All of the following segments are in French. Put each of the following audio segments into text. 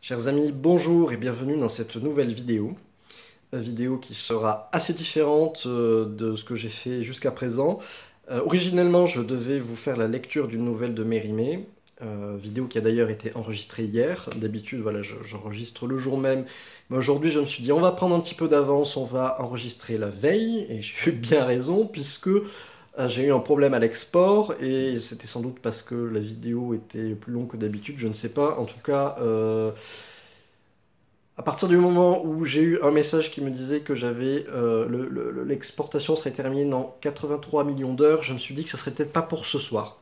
Chers amis, bonjour et bienvenue dans cette nouvelle vidéo. Une vidéo qui sera assez différente de ce que j'ai fait jusqu'à présent. Originellement, je devais vous faire la lecture d'une nouvelle de Mérimée, vidéo qui a d'ailleurs été enregistrée hier. D'habitude, voilà, j'enregistre le jour même. Mais aujourd'hui, je me suis dit, on va prendre un petit peu d'avance, on va enregistrer la veille. Et j'ai eu bien raison, puisque j'ai eu un problème à l'export, et c'était sans doute parce que la vidéo était plus longue que d'habitude, je ne sais pas. En tout cas, à partir du moment où j'ai eu un message qui me disait que l'exportation serait terminée dans 83 millions d'heures, je me suis dit que ça serait peut-être pas pour ce soir.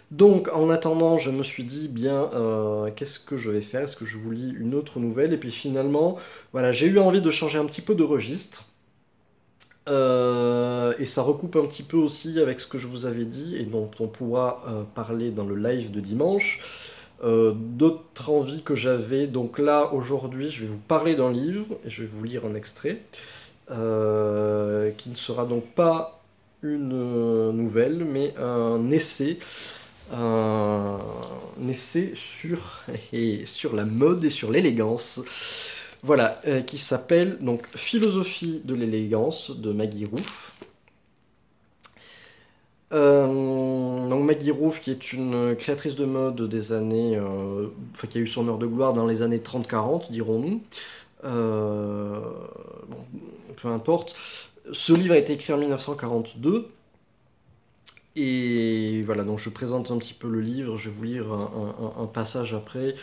Donc en attendant, je me suis dit, bien, qu'est-ce que je vais faire? Est-ce que je vous lis une autre nouvelle? Et puis finalement, voilà, j'ai eu envie de changer un petit peu de registre. Et ça recoupe un petit peu aussi avec ce que je vous avais dit et dont on pourra parler dans le live de dimanche. D'autres envies que j'avais. Donc là, aujourd'hui, je vais vous parler d'un livre et je vais vous lire un extrait qui ne sera donc pas une nouvelle, mais un essai sur, et sur la mode et sur l'élégance. Voilà, qui s'appelle donc Philosophie de l'élégance de Maggie Roof. Donc Maggie Roof, qui est une créatrice de mode des années, enfin qui a eu son heure de gloire dans les années 30-40, dirons-nous. Bon, peu importe. Ce livre a été écrit en 1942. Et voilà, donc je présente un petit peu le livre. Je vais vous lire un passage après.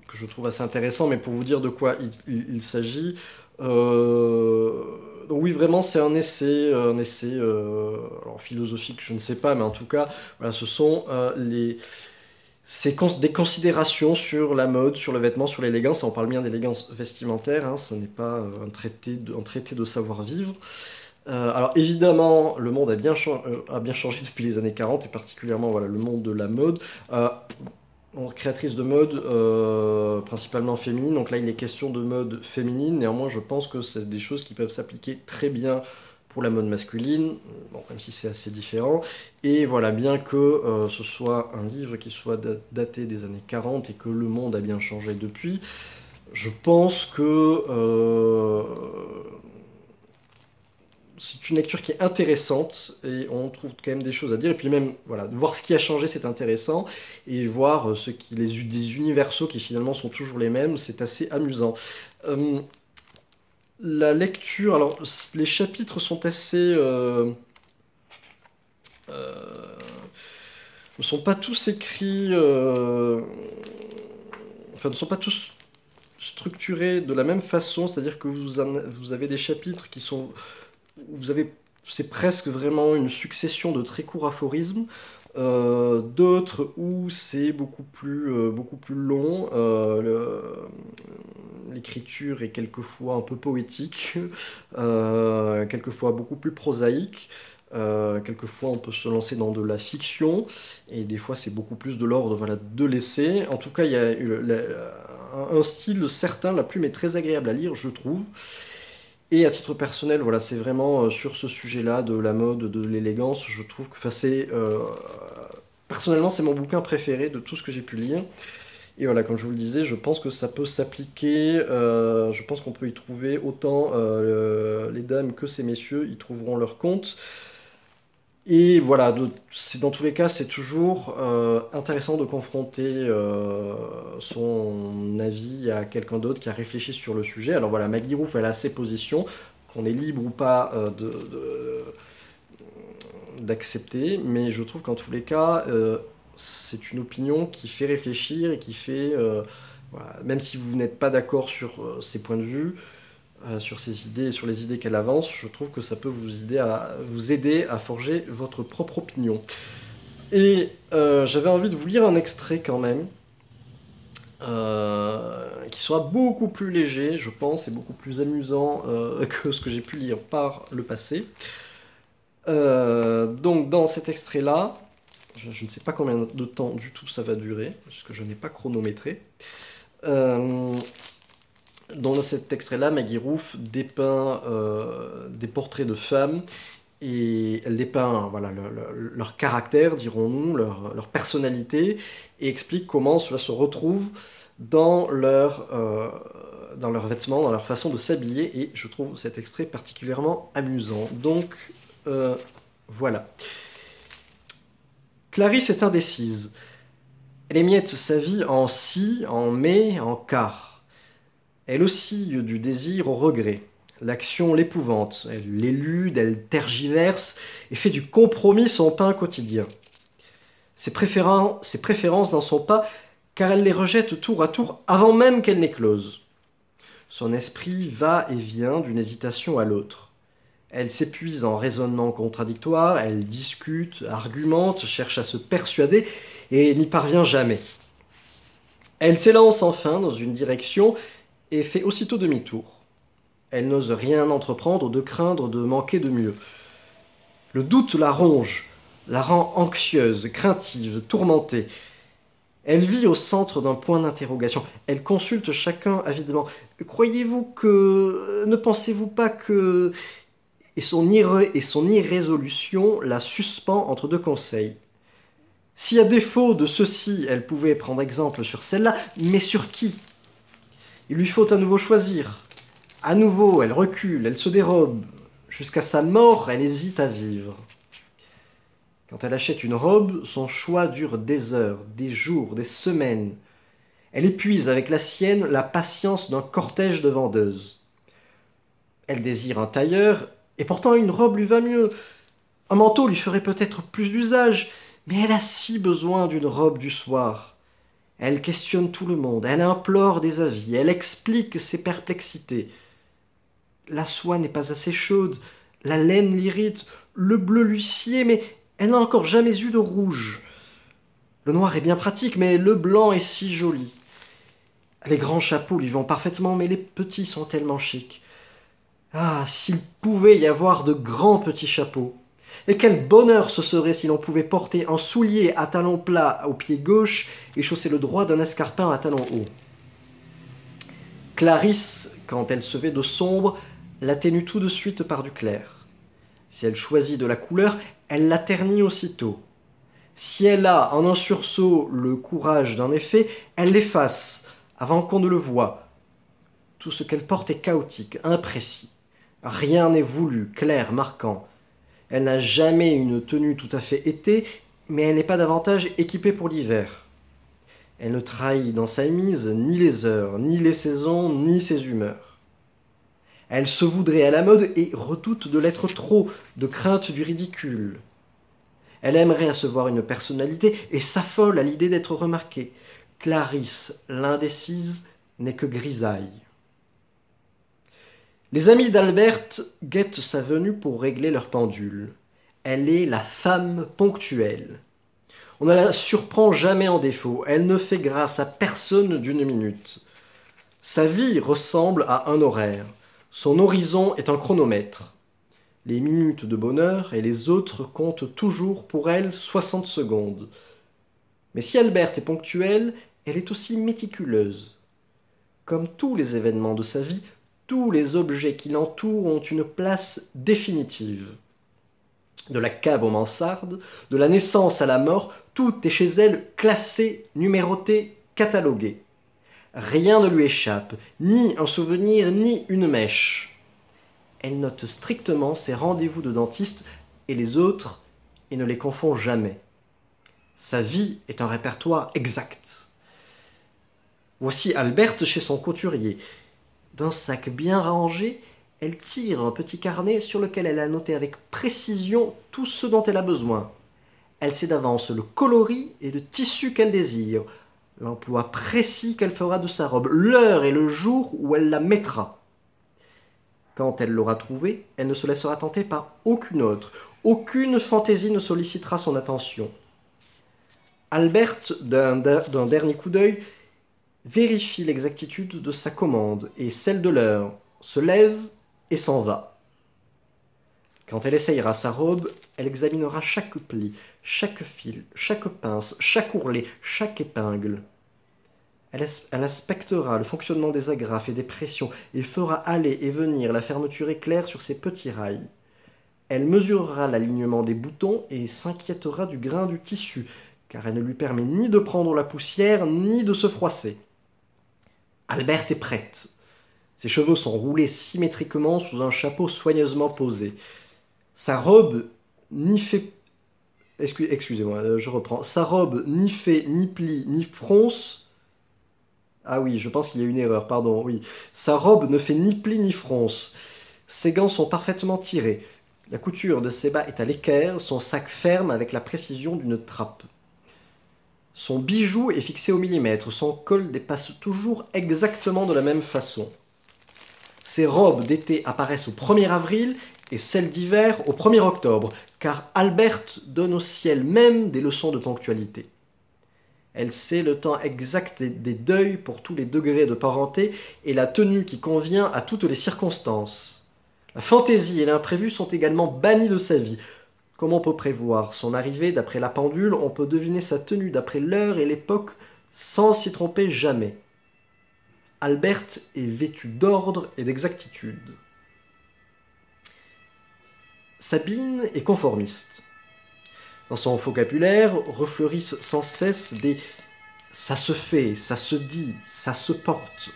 Que je trouve assez intéressant, mais pour vous dire de quoi il s'agit. Donc oui, vraiment, c'est un essai alors philosophique, je ne sais pas, mais en tout cas, voilà, ce sont des considérations sur la mode, sur le vêtement, sur l'élégance. On parle bien d'élégance vestimentaire, hein, ce n'est pas un traité de savoir-vivre. Alors évidemment, le monde a bien changé depuis les années 40, et particulièrement voilà, le monde de la mode. Créatrice de mode principalement féminine, donc là il est question de mode féminine, néanmoins je pense que c'est des choses qui peuvent s'appliquer très bien pour la mode masculine, bon, même si c'est assez différent, et voilà, bien que ce soit un livre qui soit daté des années 40 et que le monde a bien changé depuis, je pense que c'est une lecture qui est intéressante et on trouve quand même des choses à dire. Et puis même, voilà, voir ce qui a changé, c'est intéressant. Et voir des universaux qui finalement sont toujours les mêmes, c'est assez amusant. Euh, la lecture, alors les chapitres sont assez... ne sont pas tous écrits... enfin, ne sont pas tous structurés de la même façon. C'est-à-dire que vous avez des chapitres qui sont... Vous avez, c'est presque vraiment une succession de très courts aphorismes, d'autres où c'est beaucoup plus long. L'écriture est quelquefois un peu poétique, quelquefois beaucoup plus prosaïque. Quelquefois, on peut se lancer dans de la fiction, et des fois, c'est beaucoup plus de l'ordre, voilà, de l'essai. En tout cas, il y a un style certain, la plume est très agréable à lire, je trouve. Et à titre personnel, voilà, c'est vraiment sur ce sujet-là de la mode, de l'élégance, je trouve que, enfin, personnellement, c'est mon bouquin préféré de tout ce que j'ai pu lire. Et voilà, comme je vous le disais, je pense que ça peut s'appliquer, je pense qu'on peut y trouver autant les dames que ces messieurs y trouveront leur compte. Et voilà, dans tous les cas, c'est toujours intéressant de confronter son avis à quelqu'un d'autre qui a réfléchi sur le sujet. Alors voilà, Maggie Roof, elle a ses positions, qu'on est libre ou pas d'accepter, mais je trouve qu'en tous les cas, c'est une opinion qui fait réfléchir et qui fait, voilà, même si vous n'êtes pas d'accord sur ses points de vue, sur ses idées et sur les idées qu'elle avance, je trouve que ça peut vous aider à forger votre propre opinion. Et j'avais envie de vous lire un extrait quand même, qui sera beaucoup plus léger, je pense, et beaucoup plus amusant que ce que j'ai pu lire par le passé. Donc dans cet extrait-là, je ne sais pas combien de temps du tout ça va durer, puisque je n'ai pas chronométré. Dans cet extrait-là, Maggie Roof dépeint des portraits de femmes et elle dépeint voilà, leur caractère, dirons-nous, leur personnalité, et explique comment cela se retrouve dans leurs vêtements, dans leur façon de s'habiller, et je trouve cet extrait particulièrement amusant. Donc, voilà. Clarisse est indécise. Elle émiette sa vie en si, en mais, en car. Elle oscille du désir au regret. L'action l'épouvante. Elle l'élude, elle tergiverse et fait du compromis son pain quotidien. Ses préférences n'en sont pas, car elle les rejette tour à tour avant même qu'elles n'éclosent. Son esprit va et vient d'une hésitation à l'autre. Elle s'épuise en raisonnements contradictoires, elle discute, argumente, cherche à se persuader et n'y parvient jamais. Elle s'élance enfin dans une direction et fait aussitôt demi-tour. Elle n'ose rien entreprendre de craindre de manquer de mieux. Le doute la ronge, la rend anxieuse, craintive, tourmentée. Elle vit au centre d'un point d'interrogation. Elle consulte chacun avidement. Croyez-vous que... Ne pensez-vous pas que... Et son irrésolution la suspend entre deux conseils. Si à défaut de ceci, elle pouvait prendre exemple sur celle-là, mais sur qui? Il lui faut à nouveau choisir. À nouveau, elle recule, elle se dérobe. Jusqu'à sa mort, elle hésite à vivre. Quand elle achète une robe, son choix dure des heures, des jours, des semaines. Elle épuise avec la sienne la patience d'un cortège de vendeuses. Elle désire un tailleur, et pourtant une robe lui va mieux. Un manteau lui ferait peut-être plus d'usage, mais elle a si besoin d'une robe du soir. Elle questionne tout le monde, elle implore des avis, elle explique ses perplexités. La soie n'est pas assez chaude, la laine l'irrite, le bleu lui sied, mais elle n'a encore jamais eu de rouge. Le noir est bien pratique, mais le blanc est si joli. Les grands chapeaux lui vont parfaitement, mais les petits sont tellement chics. Ah, s'il pouvait y avoir de grands petits chapeaux. Et quel bonheur ce serait si l'on pouvait porter un soulier à talons plats au pied gauche et chausser le droit d'un escarpin à talons hauts. Clarisse, quand elle se vêt de sombre, l'atténue tout de suite par du clair. Si elle choisit de la couleur, elle la ternit aussitôt. Si elle a en un sursaut le courage d'un effet, elle l'efface avant qu'on ne le voie. Tout ce qu'elle porte est chaotique, imprécis. Rien n'est voulu, clair, marquant. Elle n'a jamais une tenue tout à fait été, mais elle n'est pas davantage équipée pour l'hiver. Elle ne trahit dans sa mise ni les heures, ni les saisons, ni ses humeurs. Elle se voudrait à la mode et redoute de l'être trop, de crainte du ridicule. Elle aimerait à se voir une personnalité et s'affole à l'idée d'être remarquée. Clarisse, l'indécise, n'est que grisaille. Les amis d'Alberte guettent sa venue pour régler leur pendule. Elle est la femme ponctuelle. On ne la surprend jamais en défaut. Elle ne fait grâce à personne d'une minute. Sa vie ressemble à un horaire. Son horizon est un chronomètre. Les minutes de bonheur et les autres comptent toujours pour elle 60 secondes. Mais si Alberte est ponctuelle, elle est aussi méticuleuse. Comme tous les événements de sa vie, tous les objets qui l'entourent ont une place définitive. De la cave aux mansardes, de la naissance à la mort, tout est chez elle classé, numéroté, catalogué. Rien ne lui échappe, ni un souvenir, ni une mèche. Elle note strictement ses rendez-vous de dentiste et les autres, et ne les confond jamais. Sa vie est un répertoire exact. Voici Alberte chez son couturier. D'un sac bien rangé, elle tire un petit carnet sur lequel elle a noté avec précision tout ce dont elle a besoin. Elle sait d'avance le coloris et le tissu qu'elle désire, l'emploi précis qu'elle fera de sa robe, l'heure et le jour où elle la mettra. Quand elle l'aura trouvée, elle ne se laissera tenter par aucune autre. Aucune fantaisie ne sollicitera son attention. Alberte, d'un dernier coup d'œil, vérifie l'exactitude de sa commande et celle de l'heure, se lève et s'en va. Quand elle essayera sa robe, elle examinera chaque pli, chaque fil, chaque pince, chaque ourlet, chaque épingle. Elle inspectera le fonctionnement des agrafes et des pressions et fera aller et venir la fermeture éclair sur ses petits rails. Elle mesurera l'alignement des boutons et s'inquiétera du grain du tissu, car elle ne lui permet ni de prendre la poussière, ni de se froisser. Alberte est prête. Ses cheveux sont roulés symétriquement sous un chapeau soigneusement posé. Sa robe n'y fait... Excusez-moi, je reprends. Sa robe ni fait, ni plie, ni fronce. Ah oui, je pense qu'il y a une erreur, pardon, oui. Sa robe ne fait ni pli ni fronce. Ses gants sont parfaitement tirés. La couture de ses bas est à l'équerre, son sac ferme avec la précision d'une trappe. Son bijou est fixé au millimètre, son col dépasse toujours exactement de la même façon. Ses robes d'été apparaissent au 1er avril et celles d'hiver au 1er octobre, car Alberte donne au ciel même des leçons de ponctualité. Elle sait le temps exact des deuils pour tous les degrés de parenté et la tenue qui convient à toutes les circonstances. La fantaisie et l'imprévu sont également bannis de sa vie. Comme on peut prévoir son arrivée d'après la pendule, on peut deviner sa tenue d'après l'heure et l'époque sans s'y tromper jamais. Alberte est vêtue d'ordre et d'exactitude. Sabine est conformiste. Dans son vocabulaire refleurissent sans cesse des « ça se fait, ça se dit, ça se porte ».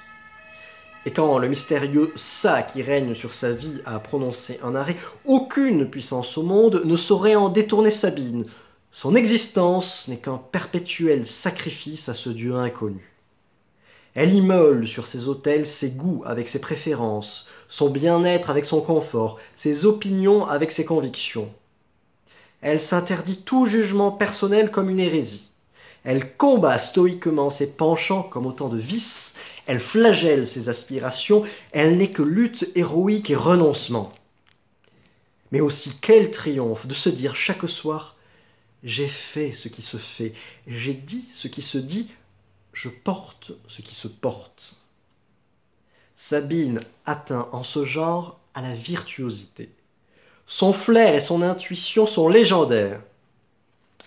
Et quand le mystérieux « ça » qui règne sur sa vie a prononcé un arrêt, aucune puissance au monde ne saurait en détourner Sabine. Son existence n'est qu'un perpétuel sacrifice à ce Dieu inconnu. Elle immole sur ses autels ses goûts avec ses préférences, son bien-être avec son confort, ses opinions avec ses convictions. Elle s'interdit tout jugement personnel comme une hérésie. Elle combat stoïquement ses penchants comme autant de vices, elle flagelle ses aspirations, elle n'est que lutte héroïque et renoncement. Mais aussi quel triomphe de se dire chaque soir « j'ai fait ce qui se fait, j'ai dit ce qui se dit, je porte ce qui se porte ». Sabine atteint en ce genre à la virtuosité. Son flair et son intuition sont légendaires.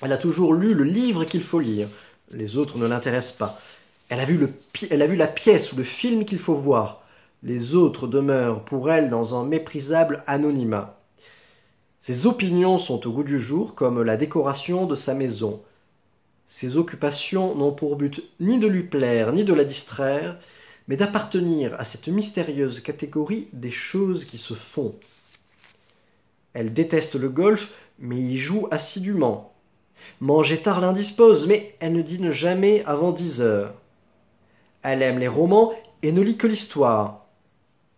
Elle a toujours lu le livre qu'il faut lire. Les autres ne l'intéressent pas. Elle a vu la pièce ou le film qu'il faut voir. Les autres demeurent pour elle dans un méprisable anonymat. Ses opinions sont au goût du jour comme la décoration de sa maison. Ses occupations n'ont pour but ni de lui plaire ni de la distraire, mais d'appartenir à cette mystérieuse catégorie des choses qui se font. Elle déteste le golf, mais y joue assidûment. Manger tard l'indispose, mais elle ne dîne jamais avant 10 heures. Elle aime les romans et ne lit que l'histoire.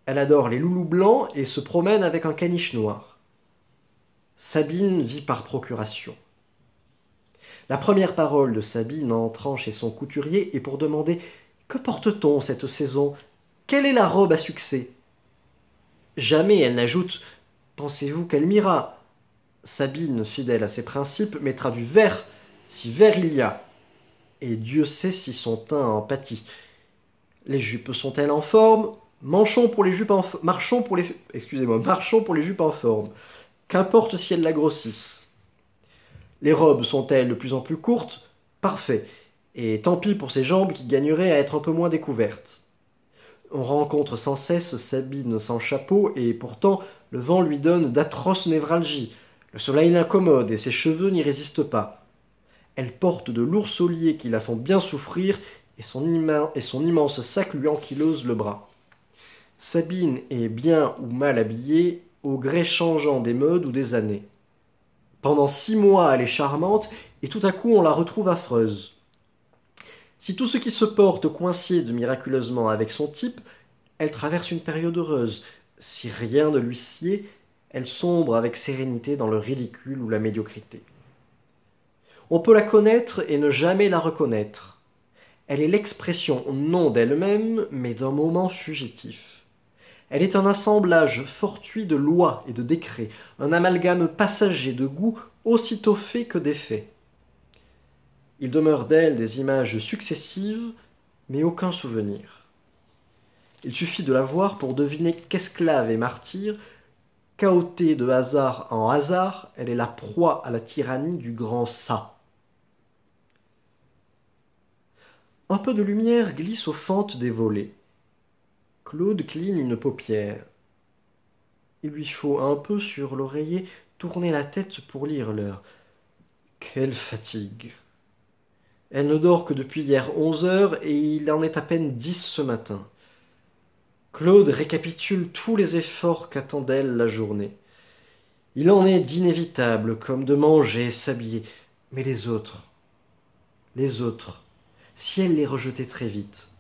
Elle adore les loulous blancs et se promène avec un caniche noir. Sabine vit par procuration. La première parole de Sabine en entrant chez son couturier est pour demander « Que porte-t-on cette saison? Quelle est la robe à succès ?» Jamais elle n'ajoute « Pensez-vous qu'elle m'ira ?» Sabine, fidèle à ses principes, mettra du vert, si vert il y a. Et Dieu sait si son teint en pâtit. Les jupes sont-elles en forme? Marchons pour les jupes en forme. Qu'importe si elles la grossissent. Les robes sont-elles de plus en plus courtes? Parfait. Et tant pis pour ses jambes qui gagneraient à être un peu moins découvertes. On rencontre sans cesse Sabine sans chapeau, et pourtant le vent lui donne d'atroces névralgies. Le soleil l'incommode et ses cheveux n'y résistent pas. Elle porte de lourds souliers qui la font bien souffrir, et son immense sac lui ankylose le bras. Sabine est bien ou mal habillée, au gré changeant des modes ou des années. Pendant 6 mois, elle est charmante, et tout à coup on la retrouve affreuse. Si tout ce qui se porte coïncide miraculeusement avec son type, elle traverse une période heureuse. Si rien ne lui sied, elle sombre avec sérénité dans le ridicule ou la médiocrité. On peut la connaître et ne jamais la reconnaître. Elle est l'expression non d'elle-même, mais d'un moment fugitif. Elle est un assemblage fortuit de lois et de décrets, un amalgame passager de goûts aussitôt fait que défait. Il demeure d'elle des images successives, mais aucun souvenir. Il suffit de la voir pour deviner qu'esclave et martyr, cahottée de hasard en hasard, elle est la proie à la tyrannie du grand ça. Un peu de lumière glisse aux fentes des volets. Claude cligne une paupière. Il lui faut un peu sur l'oreiller tourner la tête pour lire l'heure. Quelle fatigue! Elle ne dort que depuis hier 11 heures et il en est à peine 10 ce matin. Claude récapitule tous les efforts qu'attend d'elle la journée. Il en est d'inévitables, comme de manger, s'habiller. Mais les autres, si elle les rejetait très vite.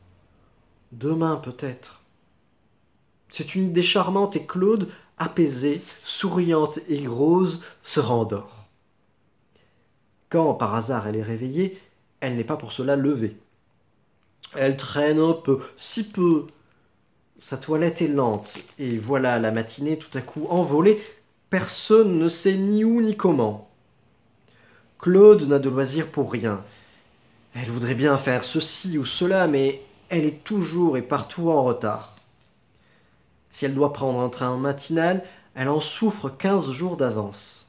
Demain peut-être. C'est une idée charmante et Claude, apaisée, souriante et rose, se rendort. Quand par hasard elle est réveillée, elle n'est pas pour cela levée. Elle traîne un peu, si peu. Sa toilette est lente, et voilà la matinée tout à coup envolée. Personne ne sait ni où ni comment. Claude n'a de loisir pour rien. Elle voudrait bien faire ceci ou cela, mais elle est toujours et partout en retard. Si elle doit prendre un train matinal, elle en souffre 15 jours d'avance.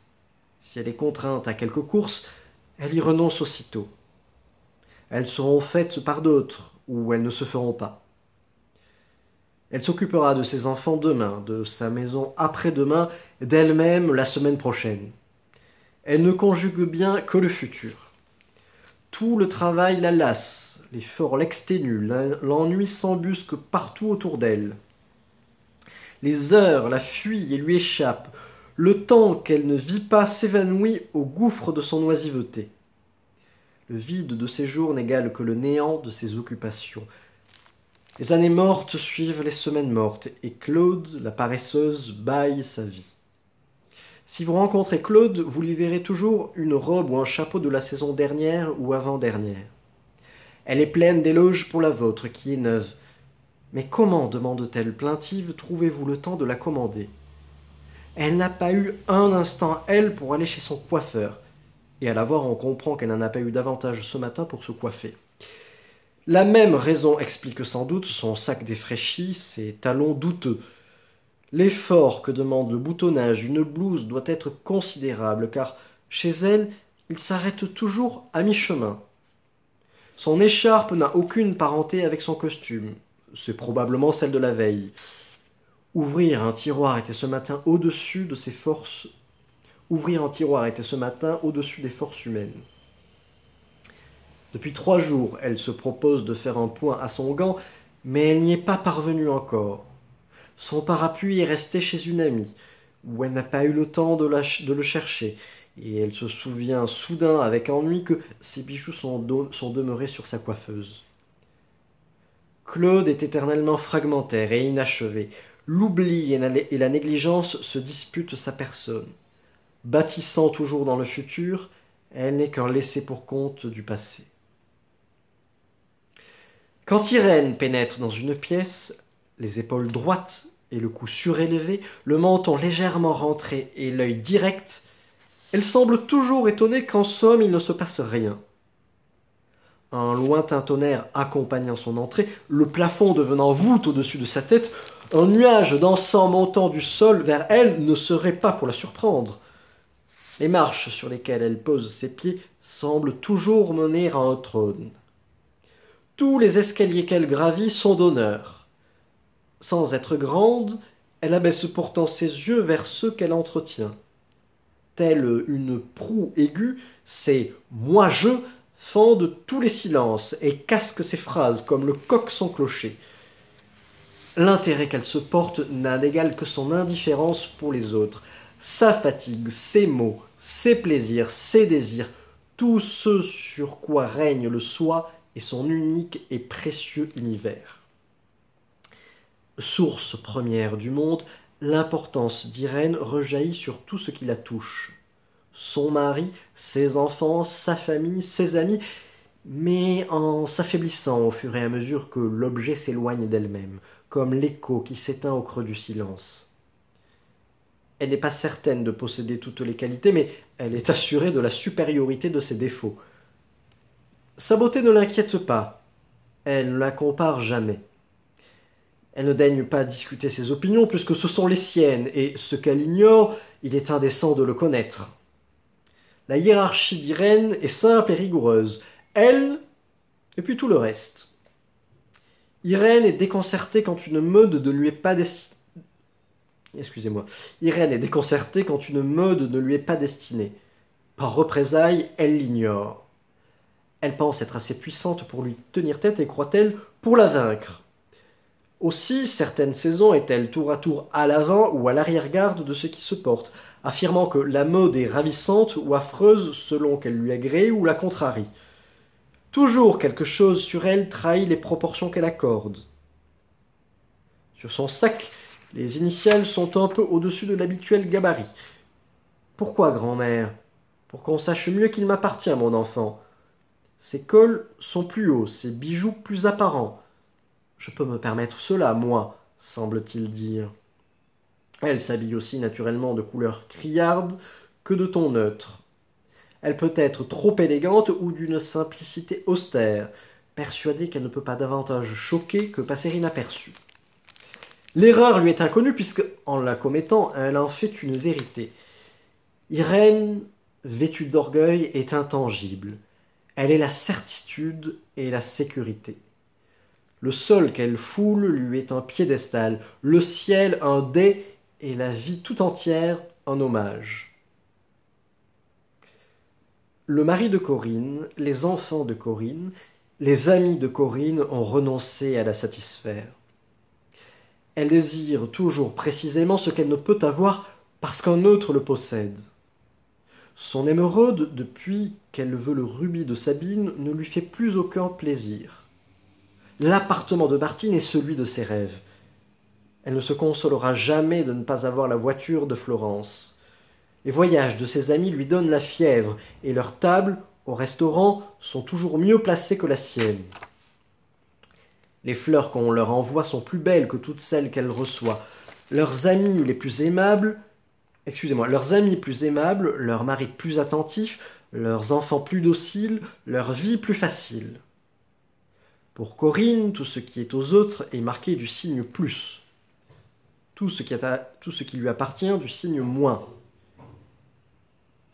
Si elle est contrainte à quelques courses, elle y renonce aussitôt. Elles seront faites par d'autres, ou elles ne se feront pas. Elle s'occupera de ses enfants demain, de sa maison après-demain, d'elle-même la semaine prochaine. Elle ne conjugue bien que le futur. Tout le travail la lasse, l'effort l'exténue, l'ennui s'embusque partout autour d'elle. Les heures la fuient et lui échappent. Le temps qu'elle ne vit pas s'évanouit au gouffre de son oisiveté. Le vide de ses jours n'égale que le néant de ses occupations. Les années mortes suivent les semaines mortes, et Claude, la paresseuse, bâille sa vie. Si vous rencontrez Claude, vous lui verrez toujours une robe ou un chapeau de la saison dernière ou avant-dernière. Elle est pleine d'éloges pour la vôtre, qui est neuve. Mais comment, demande-t-elle plaintive, trouvez-vous le temps de la commander? Elle n'a pas eu un instant, elle, pour aller chez son coiffeur. Et à la voir, on comprend qu'elle n'en a pas eu davantage ce matin pour se coiffer. La même raison explique sans doute son sac défraîchi, ses talons douteux. L'effort que demande le boutonnage d'une blouse doit être considérable, car chez elle, il s'arrête toujours à mi-chemin. Son écharpe n'a aucune parenté avec son costume. C'est probablement celle de la veille. Ouvrir un tiroir était ce matin au-dessus de ses forces. Ouvrir un tiroir était ce matin au-dessus des forces humaines. Depuis 3 jours, elle se propose de faire un point à son gant, mais elle n'y est pas parvenue encore. Son parapluie est resté chez une amie, où elle n'a pas eu le temps de le chercher, et elle se souvient soudain avec ennui que ses bijoux sont demeurés sur sa coiffeuse. Claude est éternellement fragmentaire et inachevé. L'oubli et la négligence se disputent sa personne. Bâtissant toujours dans le futur, elle n'est qu'un laissé-pour-compte du passé. Quand Irène pénètre dans une pièce, les épaules droites et le cou surélevé, le menton légèrement rentré et l'œil direct, elle semble toujours étonnée qu'en somme il ne se passe rien. Un lointain tonnerre accompagnant son entrée, le plafond devenant voûte au-dessus de sa tête, un nuage d'encens montant du sol vers elle ne serait pas pour la surprendre. Les marches sur lesquelles elle pose ses pieds semblent toujours mener à un trône. Tous les escaliers qu'elle gravit sont d'honneur. Sans être grande, elle abaisse pourtant ses yeux vers ceux qu'elle entretient. Telle une proue aiguë, ses « moi je » fendent tous les silences et casquent ses phrases comme le coq son clocher. L'intérêt qu'elle se porte n'a d'égal que son indifférence pour les autres. Sa fatigue, ses maux, ses plaisirs, ses désirs, tout ce sur quoi règne le soi et son unique et précieux univers. Source première du monde, l'importance d'Irène rejaillit sur tout ce qui la touche. Son mari, ses enfants, sa famille, ses amis, mais en s'affaiblissant au fur et à mesure que l'objet s'éloigne d'elle-même, comme l'écho qui s'éteint au creux du silence. Elle n'est pas certaine de posséder toutes les qualités, mais elle est assurée de la supériorité de ses défauts. Sa beauté ne l'inquiète pas, elle ne la compare jamais. Elle ne daigne pas discuter ses opinions, puisque ce sont les siennes, et ce qu'elle ignore, il est indécent de le connaître. La hiérarchie d'Irène est simple et rigoureuse. Elle, et puis tout le reste. Irène est déconcertée quand une mode ne lui est pas destinée. Excusez-moi. Irène est déconcertée quand une mode ne lui est pas destinée. Par représailles, elle l'ignore. Elle pense être assez puissante pour lui tenir tête et croit-elle pour la vaincre. Aussi, certaines saisons est-elle tour à tour à l'avant ou à l'arrière-garde de ce qui se porte, affirmant que la mode est ravissante ou affreuse selon qu'elle lui agrée ou la contrarie. Toujours quelque chose sur elle trahit les proportions qu'elle accorde. Sur son sac, les initiales sont un peu au-dessus de l'habituel gabarit. Pourquoi, grand-mère? Pour qu'on sache mieux qu'il m'appartient, mon enfant. Ses cols sont plus hauts, ses bijoux plus apparents. Je peux me permettre cela, moi, semble-t-il dire. Elle s'habille aussi naturellement de couleur criarde que de ton neutre. Elle peut être trop élégante ou d'une simplicité austère, persuadée qu'elle ne peut pas davantage choquer que passer inaperçue. L'erreur lui est inconnue puisque, en la commettant, elle en fait une vérité. Irène, vêtue d'orgueil, est intangible. Elle est la certitude et la sécurité. Le sol qu'elle foule lui est un piédestal, le ciel un dais et la vie tout entière un hommage. Le mari de Corinne, les enfants de Corinne, les amis de Corinne ont renoncé à la satisfaire. Elle désire toujours précisément ce qu'elle ne peut avoir parce qu'un autre le possède. Son émeraude, depuis qu'elle veut le rubis de Sabine, ne lui fait plus aucun plaisir. L'appartement de Martine est celui de ses rêves. Elle ne se consolera jamais de ne pas avoir la voiture de Florence. Les voyages de ses amis lui donnent la fièvre, et leurs tables, au restaurant, sont toujours mieux placées que la sienne. Les fleurs qu'on leur envoie sont plus belles que toutes celles qu'elle reçoit. Leurs amis plus aimables, leurs maris plus attentifs, leurs enfants plus dociles, leur vie plus facile. Pour Corinne, tout ce qui est aux autres est marqué du signe plus. Tout ce qui lui appartient du signe moins.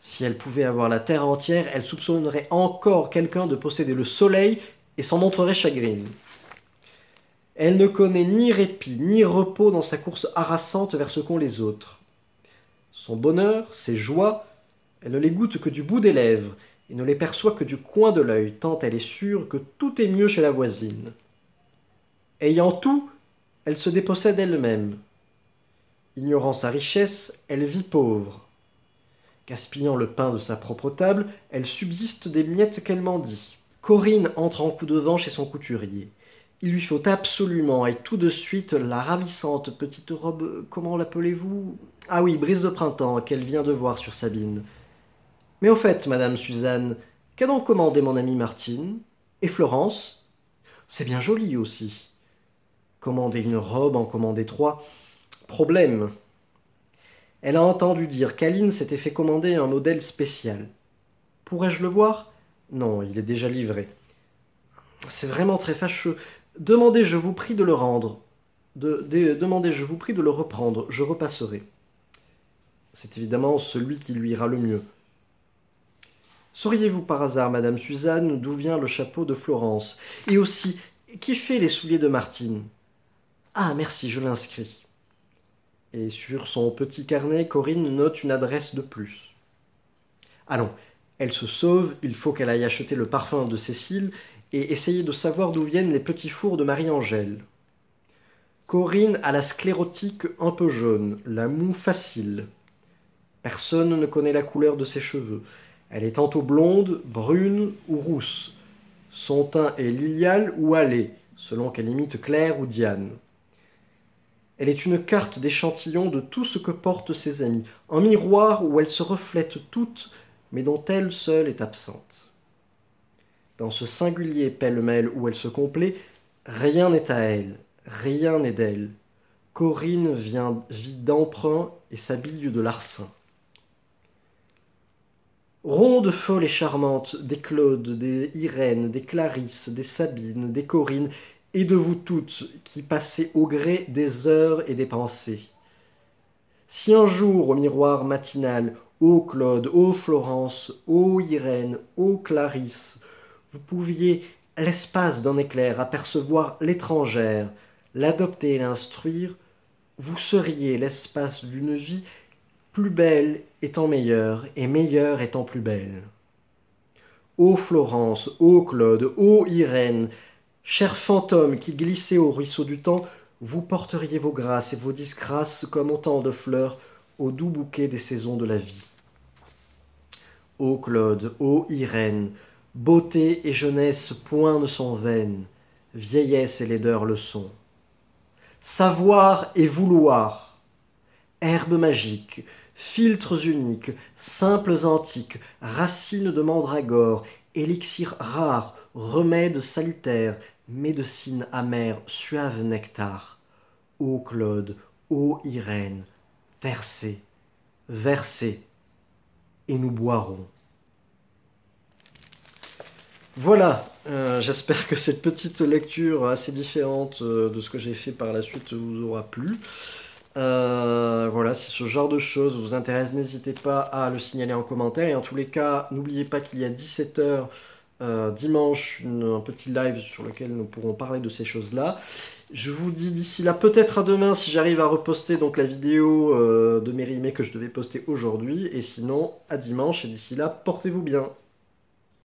Si elle pouvait avoir la terre entière, elle soupçonnerait encore quelqu'un de posséder le soleil et s'en montrerait chagrine. Elle ne connaît ni répit ni repos dans sa course harassante vers ce qu'ont les autres. Son bonheur, ses joies, elle ne les goûte que du bout des lèvres et ne les perçoit que du coin de l'œil, tant elle est sûre que tout est mieux chez la voisine. Ayant tout, elle se dépossède elle-même. Ignorant sa richesse, elle vit pauvre. Gaspillant le pain de sa propre table, elle subsiste des miettes qu'elle mendie. Corinne entre en coup de vent chez son couturier. Il lui faut absolument et tout de suite la ravissante petite robe, comment l'appelez-vous? Ah oui, brise de printemps, qu'elle vient de voir sur Sabine. Mais au fait, madame Suzanne, qu'a donc commandé mon amie Martine? Et Florence? C'est bien joli aussi. Commander une robe, en commander 3. Problème. Elle a entendu dire qu'Aline s'était fait commander un modèle spécial. Pourrais-je le voir? Non, il est déjà livré. C'est vraiment très fâcheux. Demandez, je vous prie de le rendre. Demandez, je vous prie de le reprendre. Je repasserai. C'est évidemment celui qui lui ira le mieux. Sauriez-vous par hasard, madame Suzanne, d'où vient le chapeau de Florence? Et aussi, qui fait les souliers de Martine? Ah, merci, je l'inscris. Et sur son petit carnet, Corinne note une adresse de plus. Allons, elle se sauve, il faut qu'elle aille acheter le parfum de Cécile et essayer de savoir d'où viennent les petits fours de Marie-Angèle. Corinne a la sclérotique un peu jaune, la moue facile. Personne ne connaît la couleur de ses cheveux. Elle est tantôt blonde, brune ou rousse. Son teint est lilial ou hâlé, selon qu'elle imite Claire ou Diane. Elle est une carte d'échantillon de tout ce que portent ses amis, un miroir où elles se reflètent toutes, mais dont elle seule est absente. Dans ce singulier pêle-mêle où elle se complaît, rien n'est à elle, rien n'est d'elle. Corinne vit d'emprunt et s'habille de larcin. Ronde, folle et charmante, des Claude, des Irène, des Clarisse, des Sabine, des Corinne, et de vous toutes qui passez au gré des heures et des pensées. Si un jour au miroir matinal, ô Claude, ô Florence, ô Irène, ô Clarisse, vous pouviez, l'espace d'un éclair, apercevoir l'étrangère, l'adopter et l'instruire, vous seriez l'espace d'une vie plus belle étant meilleure, et meilleure étant plus belle. Ô Florence, ô Claude, ô Irène, chers fantômes qui glissez au ruisseau du temps, vous porteriez vos grâces et vos disgrâces comme autant de fleurs au doux bouquet des saisons de la vie. Ô Claude, ô Irène, beauté et jeunesse point ne sont vaines, vieillesse et laideur le sont. Savoir et vouloir, herbes magiques, philtres uniques, simples antiques, racines de mandragore, élixirs rares, remèdes salutaires, médecine amère, suave nectar. Ô Claude, ô Irène, versez, versez, et nous boirons. Voilà, j'espère que cette petite lecture assez différente de ce que j'ai fait par la suite vous aura plu. Voilà, si ce genre de choses vous intéresse, n'hésitez pas à le signaler en commentaire. Et en tous les cas, n'oubliez pas qu'il y a 17 h dimanche, un petit live sur lequel nous pourrons parler de ces choses-là. Je vous dis d'ici là, peut-être à demain si j'arrive à reposter donc la vidéo de Mérimée que je devais poster aujourd'hui. Et sinon, à dimanche. Et d'ici là, portez-vous bien.